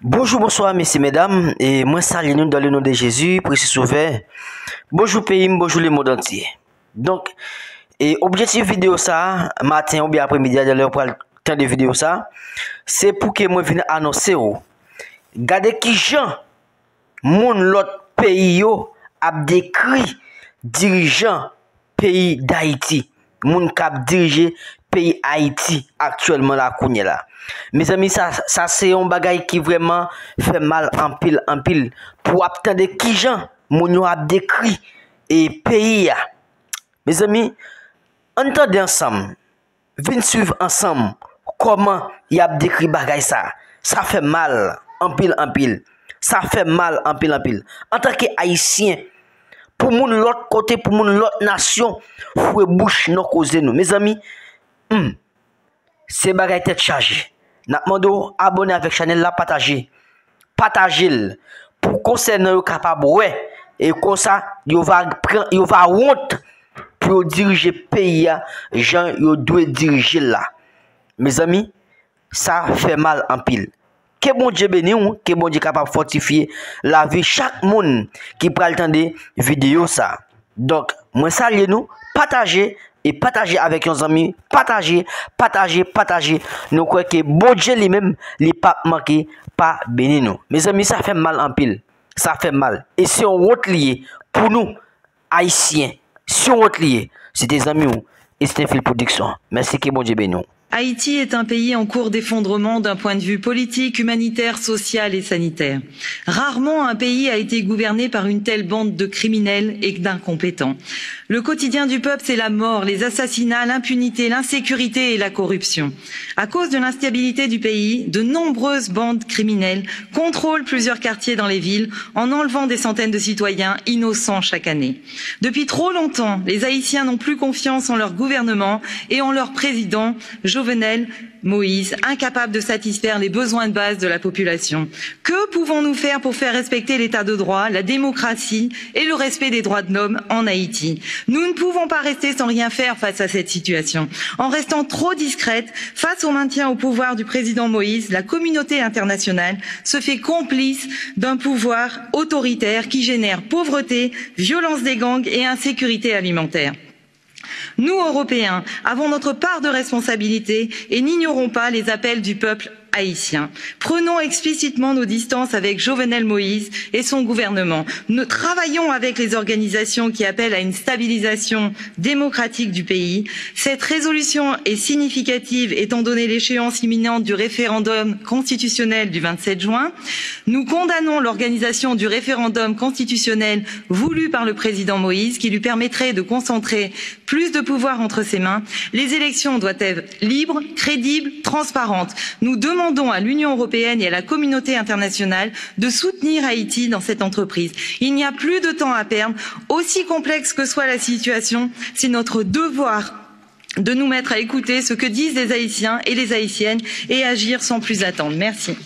Bonjour, bonsoir, messieurs, mesdames, et moi salue nous dans le nom de Jésus, précieux sauveur. Bonjour pays, bonjour le monde entier. Donc, et objectif vidéo ça, matin ou bien après-midi, à l'heure pour le temps de vidéo ça, c'est pour que moi vienne annoncer ou. Gardez qui gens, moun l'autre pays yo, a décrit dirigeant pays d'Haïti, moun k'ap dirige pays Haïti actuellement là kounye là. Mes amis, ça c'est un bagay qui vraiment fait mal en pile pour attendre qui gens moun yo a décrit et pays ya. Mes amis, entendez ensemble, venez suivre ensemble comment y a décrit bagay ça. Ça fait mal en pile. Ça fait mal en pile. En tant que haïtien, pour moun l'autre côté, pour moun l'autre nation, faut bouche non causer nous. Mes amis, c'est bagay tête chargée. N'a demandé abonner avec channel là, partager pour concerner yo capable ouais et comme ça yo va honte pour diriger pays gens yo doit diriger là. Mes amis, ça fait mal en pile. Que bon Dieu béni ou, que bon Dieu capable fortifier la vie chaque monde qui prend le temps de vidéo ça. Donc, moi salue nous, partagez avec nos amis, partagez. Nous croyons que bon Dieu lui-même, il pas manqué, pas béni nous. Mes amis, ça fait mal en pile. Ça fait mal. Et si on rentre lié, pour nous, Haïtiens, si on rentre lié, c'est des amis et c'est un fil production. Merci que bon Dieu béni nous. Haïti est un pays en cours d'effondrement d'un point de vue politique, humanitaire, social et sanitaire. Rarement un pays a été gouverné par une telle bande de criminels et d'incompétents. Le quotidien du peuple, c'est la mort, les assassinats, l'impunité, l'insécurité et la corruption. À cause de l'instabilité du pays, de nombreuses bandes criminelles contrôlent plusieurs quartiers dans les villes en enlevant des centaines de citoyens innocents chaque année. Depuis trop longtemps, les Haïtiens n'ont plus confiance en leur gouvernement et en leur président, Jovenel Moïse, incapable de satisfaire les besoins de base de la population. Que pouvons-nous faire pour faire respecter l'état de droit, la démocratie et le respect des droits de l'homme en Haïti? Nous ne pouvons pas rester sans rien faire face à cette situation. En restant trop discrète, face au maintien au pouvoir du président Moïse, la communauté internationale se fait complice d'un pouvoir autoritaire qui génère pauvreté, violence des gangs et insécurité alimentaire. Nous, Européens, avons notre part de responsabilité et n'ignorons pas les appels du peuple haïtien. Prenons explicitement nos distances avec Jovenel Moïse et son gouvernement. Nous travaillons avec les organisations qui appellent à une stabilisation démocratique du pays. Cette résolution est significative étant donné l'échéance imminente du référendum constitutionnel du 27 juin. Nous condamnons l'organisation du référendum constitutionnel voulu par le président Moïse qui lui permettrait de concentrer plus de pouvoir entre ses mains. Les élections doivent être libres, crédibles, transparentes. Nous demandons à l'Union européenne et à la communauté internationale de soutenir Haïti dans cette entreprise. Il n'y a plus de temps à perdre. Aussi complexe que soit la situation, c'est notre devoir de nous mettre à écouter ce que disent les Haïtiens et les Haïtiennes et agir sans plus attendre. Merci.